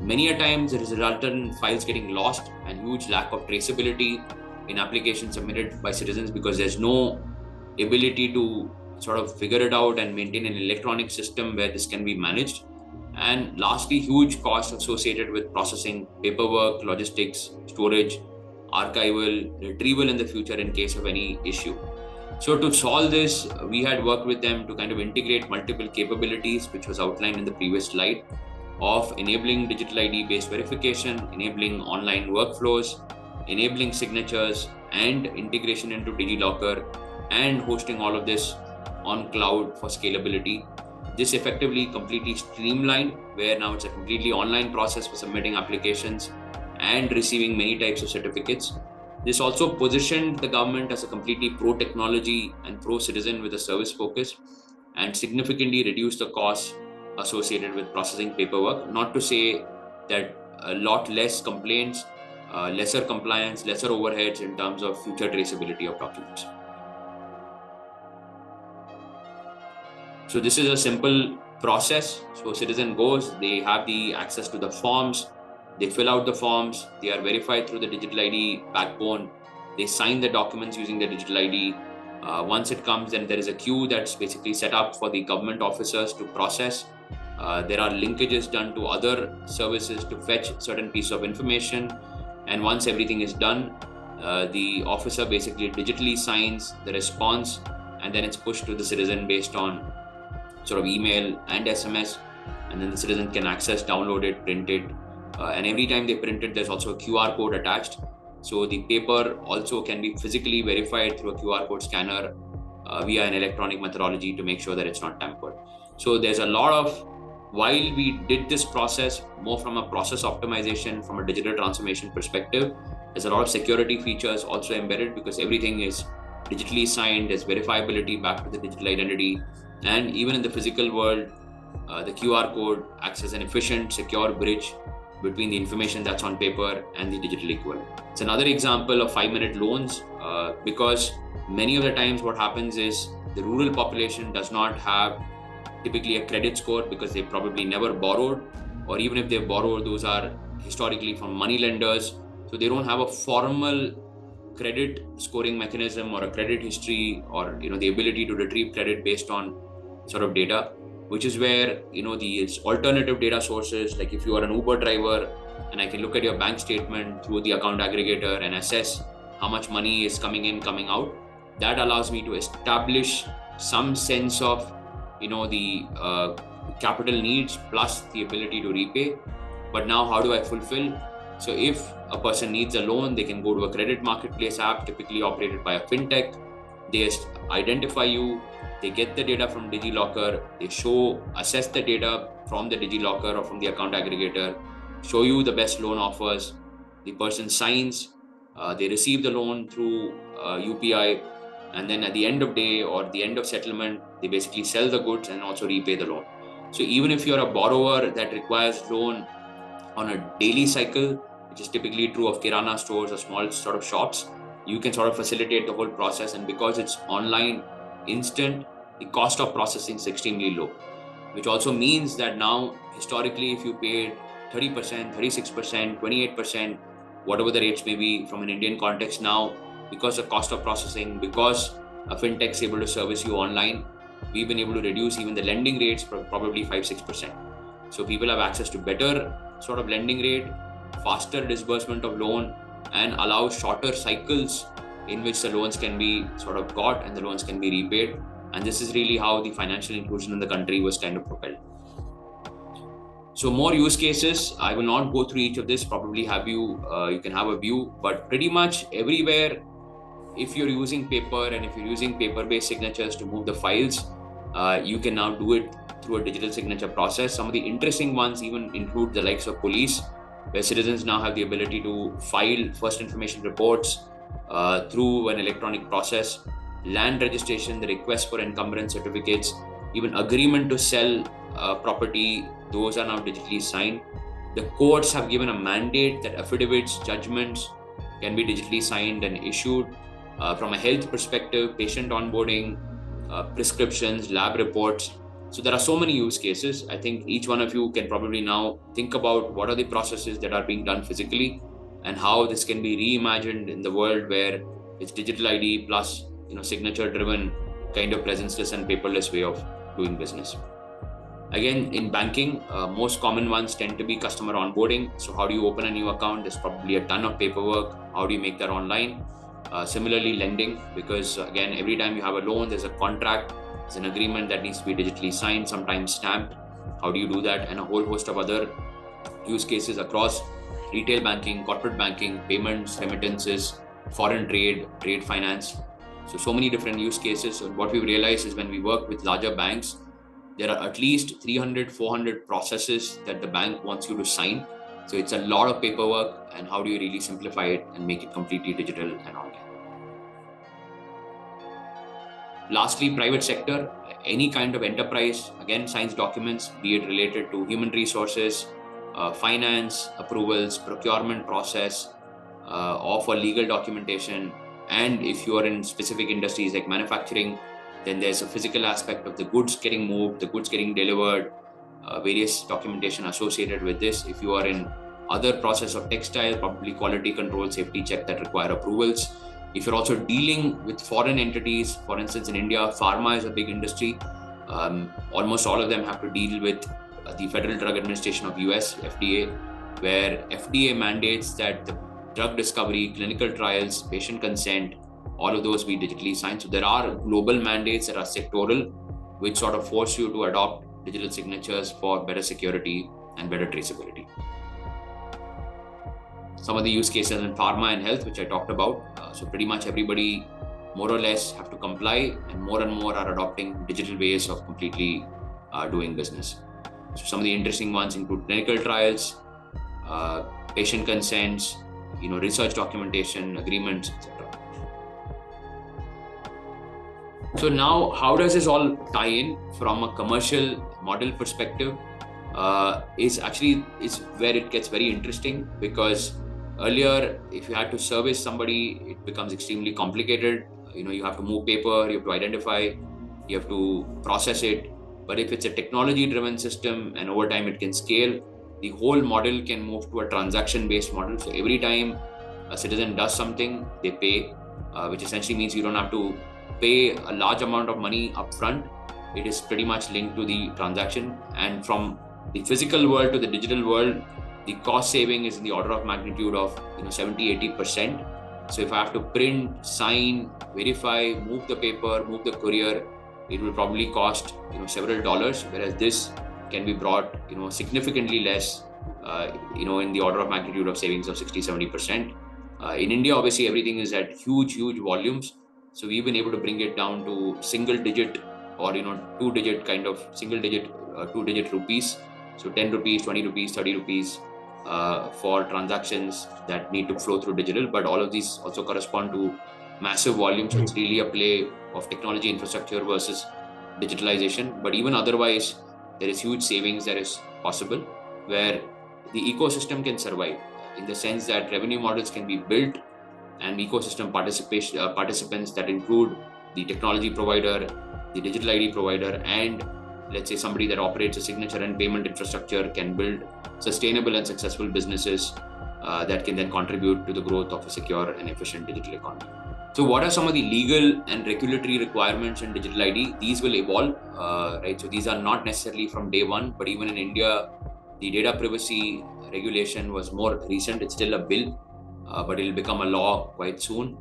Speaker 1: Many a times, it has resulted in files getting lost and huge lack of traceability in applications submitted by citizens because there's no ability to sort of figure it out and maintain an electronic system where this can be managed. And lastly, huge costs associated with processing paperwork, logistics, storage, archival, retrieval in the future in case of any issue. So to solve this, we had worked with them to kind of integrate multiple capabilities, which was outlined in the previous slide, of enabling digital ID based verification, enabling online workflows, enabling signatures, and integration into DigiLocker, and hosting all of this on cloud for scalability. This effectively completely streamlined, where now it's a completely online process for submitting applications and receiving many types of certificates. This also positioned the government as a completely pro-technology and pro-citizen with a service focus, and significantly reduced the costs associated with processing paperwork. Not to say that a lot less complaints, lesser compliance, lesser overheads in terms of future traceability of documents. So this is a simple process. So citizen goes, they have the access to the forms, they fill out the forms, they are verified through the digital ID backbone, they sign the documents using the digital ID. Once it comes, then there is a queue that's basically set up for the government officers to process. There are linkages done to other services to fetch certain piece of information. And once everything is done, the officer basically digitally signs the response, and then it's pushed to the citizen based on sort of email and SMS, and then the citizen can access, download it, print it, and every time they print it, there's also a QR code attached. So the paper also can be physically verified through a QR code scanner via an electronic methodology to make sure that it's not tampered. So there's a lot of, while we did this process more from a process optimization, from a digital transformation perspective, there's a lot of security features also embedded, because everything is digitally signed, there's verifiability back to the digital identity. And even in the physical world, the QR code acts as an efficient, secure bridge between the information that's on paper and the digital equivalent. It's another example of 5-minute loans, because many of the times what happens is the rural population does not have typically a credit score, because they probably never borrowed, or even if they borrowed, those are historically from money lenders. So they don't have a formal credit scoring mechanism or a credit history, or the ability to retrieve credit based on sort of data, which is where these alternative data sources, like if you are an Uber driver and I can look at your bank statement through the account aggregator and assess how much money is coming in, coming out, that allows me to establish some sense of the capital needs plus the ability to repay. But now how do I fulfill? So if a person needs a loan, they can go to a credit marketplace app, typically operated by a fintech. They identify you, they get the data from DigiLocker, they assess the data from the DigiLocker or from the account aggregator, show you the best loan offers, the person signs, they receive the loan through UPI, and then at the end of day or the end of settlement, they basically sell the goods and also repay the loan. So even if you're a borrower that requires loan on a daily cycle, which is typically true of kirana stores or small sort of shops, you can sort of facilitate the whole process. And because it's online, instant, the cost of processing is extremely low, which also means that now, historically, if you paid 30%, 36%, 28%, whatever the rates may be from an Indian context, now, because of cost of processing, because a fintech is able to service you online, we've been able to reduce even the lending rates for probably 5-6%. So people have access to better sort of lending rate, faster disbursement of loan, and allow shorter cycles in which the loans can be sort of got and the loans can be repaid. And this is really how the financial inclusion in the country was kind of propelled. So more use cases, I will not go through each of this, probably have you can have a view, but pretty much everywhere, if you're using paper and if you're using paper-based signatures to move the files, you can now do it through a digital signature process. Some of the interesting ones even include the likes of police, where citizens now have the ability to file first information reports through an electronic process, land registration, the request for encumbrance certificates, even agreement to sell property, those are now digitally signed. The courts have given a mandate that affidavits, judgments can be digitally signed and issued. From a health perspective, patient onboarding, prescriptions, lab reports. So there are so many use cases. I think each one of you can probably now think about what are the processes that are being done physically and how this can be reimagined in the world where it's digital ID plus signature driven kind of presenceless and paperless way of doing business. Again, in banking, most common ones tend to be customer onboarding. So how do you open a new account? There's probably a ton of paperwork. How do you make that online? Similarly, lending, because again, every time you have a loan, there's a contract, there's an agreement that needs to be digitally signed, sometimes stamped. How do you do that? And a whole host of other use cases across retail banking, corporate banking, payments, remittances, foreign trade, trade finance. So many different use cases. And what we've realized is when we work with larger banks, there are at least 300, 400 processes that the bank wants you to sign. So it's a lot of paperwork, and how do you really simplify it and make it completely digital and online? Lastly, private sector, any kind of enterprise, again, signs documents, be it related to human resources, finance, approvals, procurement process, or for legal documentation. And if you are in specific industries like manufacturing, then there's a physical aspect of the goods getting moved, the goods getting delivered, various documentation associated with this. If you are in other process of textile, probably quality control, safety check that require approvals. If you're also dealing with foreign entities, for instance, in India, pharma is a big industry. Almost all of them have to deal with the Federal Drug Administration of US, FDA, where FDA mandates that the drug discovery, clinical trials, patient consent, all of those be digitally signed. So there are global mandates that are sectoral, which sort of force you to adopt digital signatures for better security and better traceability. Some of the use cases in pharma and health, which I talked about. So pretty much everybody more or less have to comply, and more are adopting digital ways of completely doing business. So some of the interesting ones include clinical trials, patient consents, research documentation, agreements, etc. So now, how does this all tie in from a commercial model perspective? Is where it gets very interesting, because earlier, if you had to service somebody, it becomes extremely complicated. You have to move paper, you have to identify, you have to process it. But if it's a technology-driven system and over time it can scale, the whole model can move to a transaction-based model. So every time a citizen does something, they pay, which essentially means you don't have to pay a large amount of money upfront. It is pretty much linked to the transaction. And from the physical world to the digital world, the cost saving is in the order of magnitude of 70-80%. So if I have to print, sign, verify, move the paper, move the courier, it will probably cost several dollars, whereas this can be brought significantly less, in the order of magnitude of savings of 60-70%. In India, obviously everything is at huge volumes, so we've been able to bring it down to single digit or two-digit kind of two-digit rupees. So 10 rupees, 20 rupees, 30 rupees for transactions that need to flow through digital. But all of these also correspond to massive volumes. So it's really a play of technology infrastructure versus digitalization. But even otherwise, there is huge savings that is possible, where the ecosystem can survive, in the sense that revenue models can be built and ecosystem participants that include the technology provider, the digital ID provider, and let's say somebody that operates a signature and payment infrastructure can build sustainable and successful businesses that can then contribute to the growth of a secure and efficient digital economy. So what are some of the legal and regulatory requirements in digital ID? These will evolve, right? So these are not necessarily from day one, but even in India, the data privacy regulation was more recent. It's still a bill, but it'll become a law quite soon.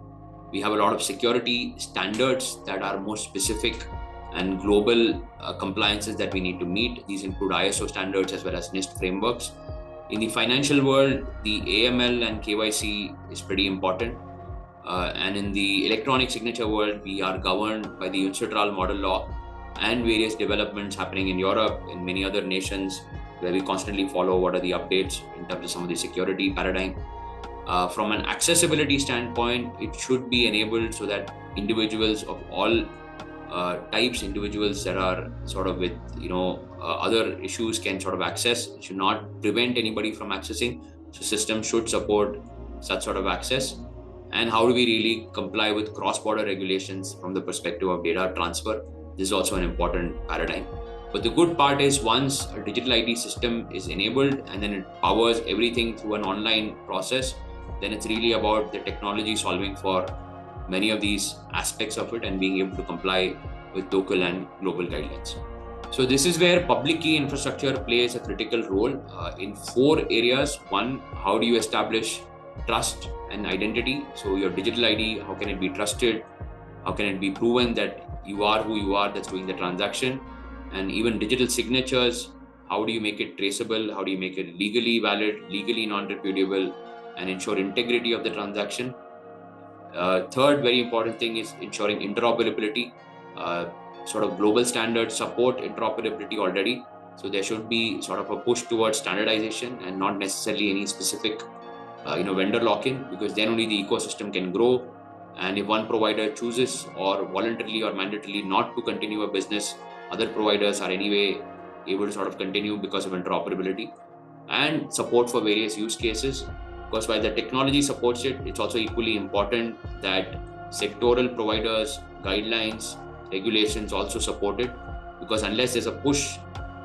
Speaker 1: We have a lot of security standards that are more specific and global compliances that we need to meet. These include ISO standards as well as NIST frameworks. In the financial world, the AML and KYC is pretty important. And in the electronic signature world, we are governed by the UNCITRAL model law and various developments happening in Europe and many other nations, where we constantly follow what are the updates in terms of some of the security paradigm. From an accessibility standpoint, it should be enabled so that individuals of all types, individuals that are sort of with other issues can sort of access. It should not prevent anybody from accessing. So systems should support such sort of access. And how do we really comply with cross-border regulations from the perspective of data transfer? This is also an important paradigm. But the good part is, once a digital ID system is enabled and then it powers everything through an online process, then it's really about the technology solving for many of these aspects of it and being able to comply with local and global guidelines. So this is where public key infrastructure plays a critical role in 4 areas. 1, how do you establish trust and identity. So your digital ID, how can it be trusted? How can it be proven that you are who you are that's doing the transaction? And even digital signatures, how do you make it traceable? How do you make it legally valid, legally non-repudiable, and ensure integrity of the transaction? Third very important thing is ensuring interoperability. Sort of global standards support interoperability already. So there should be sort of a push towards standardization and not necessarily any specific vendor lock-in, because then only the ecosystem can grow. And if one provider chooses or voluntarily or mandatorily not to continue a business, other providers are anyway able to sort of continue because of interoperability. And support for various use cases, because while the technology supports it, it's also equally important that sectoral providers, guidelines, regulations also support it, because unless there's a push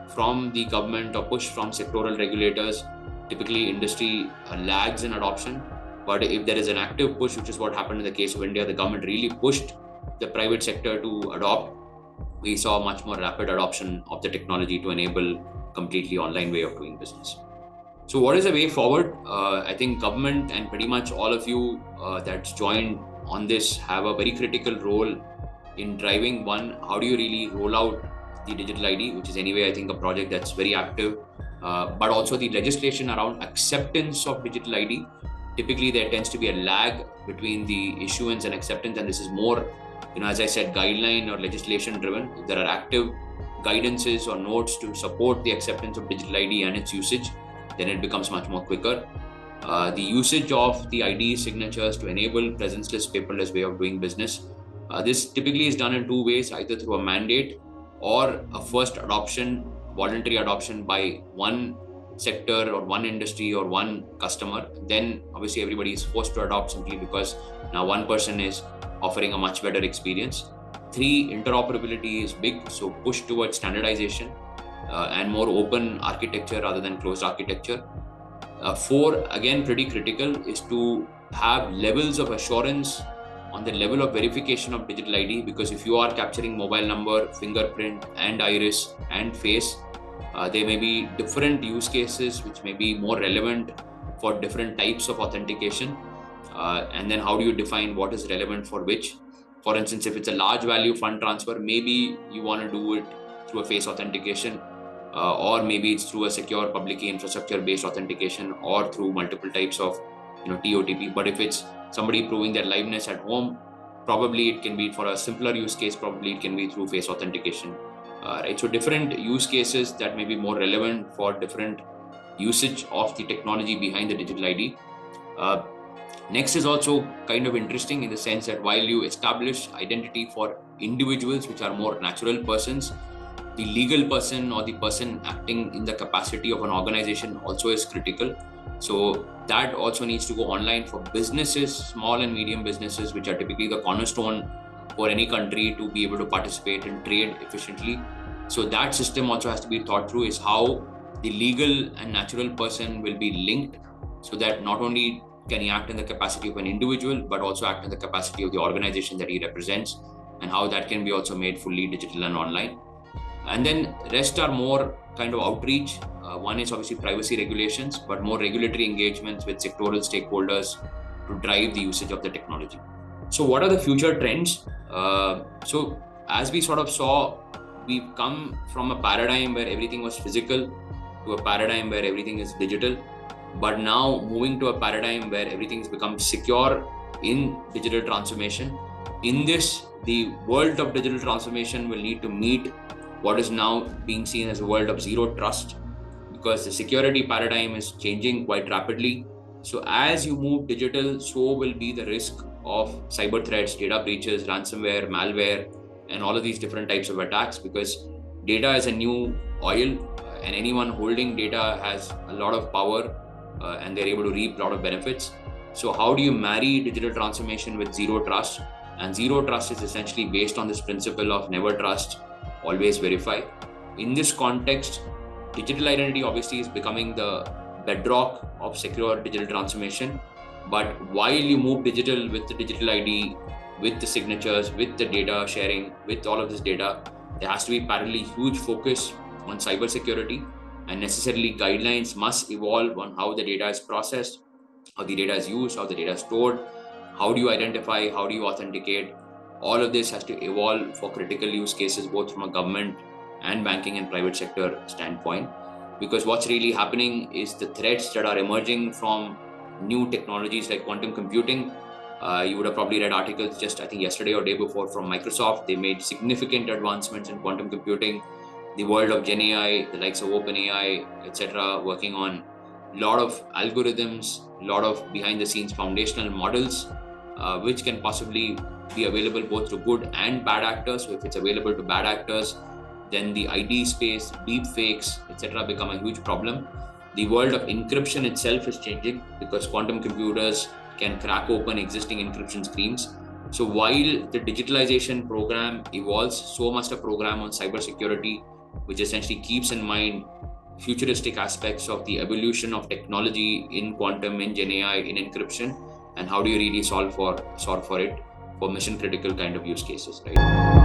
Speaker 1: from the government or push from sectoral regulators, typically industry lags in adoption. But if there is an active push, which is what happened in the case of India, the government really pushed the private sector to adopt. We saw much more rapid adoption of the technology to enable completely online way of doing business. So what is the way forward? I think government and pretty much all of you that's joined on this have a very critical role in driving. One, how do you really roll out the digital ID, which is anyway, I think, a project that's very active, but also the legislation around acceptance of digital ID. Typically, there tends to be a lag between the issuance and acceptance, and this is more, as I said, guideline or legislation driven. If there are active guidances or notes to support the acceptance of digital ID and its usage, then it becomes much more quicker. The usage of the ID signatures to enable presenceless, paperless way of doing business. This typically is done in two ways, either through a mandate or a first adoption, voluntary adoption by one sector or one industry or one customer. Then obviously everybody is forced to adopt simply because now one person is offering a much better experience. 3, interoperability is big, so push towards standardization and more open architecture rather than closed architecture. 4, again pretty critical, is to have levels of assurance on the level of verification of digital ID, because if you are capturing mobile number, fingerprint and iris and face, there may be different use cases which may be more relevant for different types of authentication. And then how do you define what is relevant for which? For instance, if it's a large value fund transfer, maybe you want to do it through a face authentication, or maybe it's through a secure public key infrastructure based authentication, or through multiple types of TOTP. But if it's somebody proving their liveness at home, probably it can be for a simpler use case, probably it can be through face authentication. Right? So different use cases that may be more relevant for different usage of the technology behind the digital ID. Next is also kind of interesting in the sense that while you establish identity for individuals, which are more natural persons, the legal person or the person acting in the capacity of an organization also is critical. So that also needs to go online for businesses, small and medium businesses, which are typically the cornerstone for any country to be able to participate and trade efficiently. So that system also has to be thought through, is how the legal and natural person will be linked, so that not only can he act in the capacity of an individual, but also act in the capacity of the organization that he represents, and how that can be also made fully digital and online. And then rest are more kind of outreach. One is obviously privacy regulations, but more regulatory engagements with sectoral stakeholders to drive the usage of the technology. So what are the future trends? So as we sort of saw, we've come from a paradigm where everything was physical to a paradigm where everything is digital, but now moving to a paradigm where everything has become secure in digital transformation. In this, the world of digital transformation will need to meet what is now being seen as a world of zero trust, because the security paradigm is changing quite rapidly. So as you move digital, so will be the risk of cyber threats, data breaches, ransomware, malware, and all of these different types of attacks, because data is a new oil, and anyone holding data has a lot of power, and they're able to reap a lot of benefits. So how do you marry digital transformation with zero trust? And zero trust is essentially based on this principle of never trust, always verify. In this context, digital identity obviously is becoming the bedrock of secure digital transformation. But while you move digital with the digital ID, with the signatures, with the data sharing, with all of this data, there has to be parallelly huge focus on cybersecurity, and necessarily guidelines must evolve on how the data is processed, how the data is used, how the data is stored, how do you identify, how do you authenticate. All of this has to evolve for critical use cases, both from a government and banking and private sector standpoint. Because what's really happening is the threats that are emerging from new technologies like quantum computing. You would have probably read articles just, I think, yesterday or day before from Microsoft. They made significant advancements in quantum computing. The world of Gen AI, the likes of OpenAI, etc., working on a lot of algorithms, a lot of behind the scenes foundational models, which can possibly be available both to good and bad actors. So if it's available to bad actors, then the ID space, deep fakes, etc., become a huge problem. The world of encryption itself is changing because quantum computers can crack open existing encryption schemes. So while the digitalization program evolves, so must a program on cybersecurity, which essentially keeps in mind futuristic aspects of the evolution of technology in quantum, in Gen AI, in encryption, and how do you really solve for it for mission critical kind of use cases, right?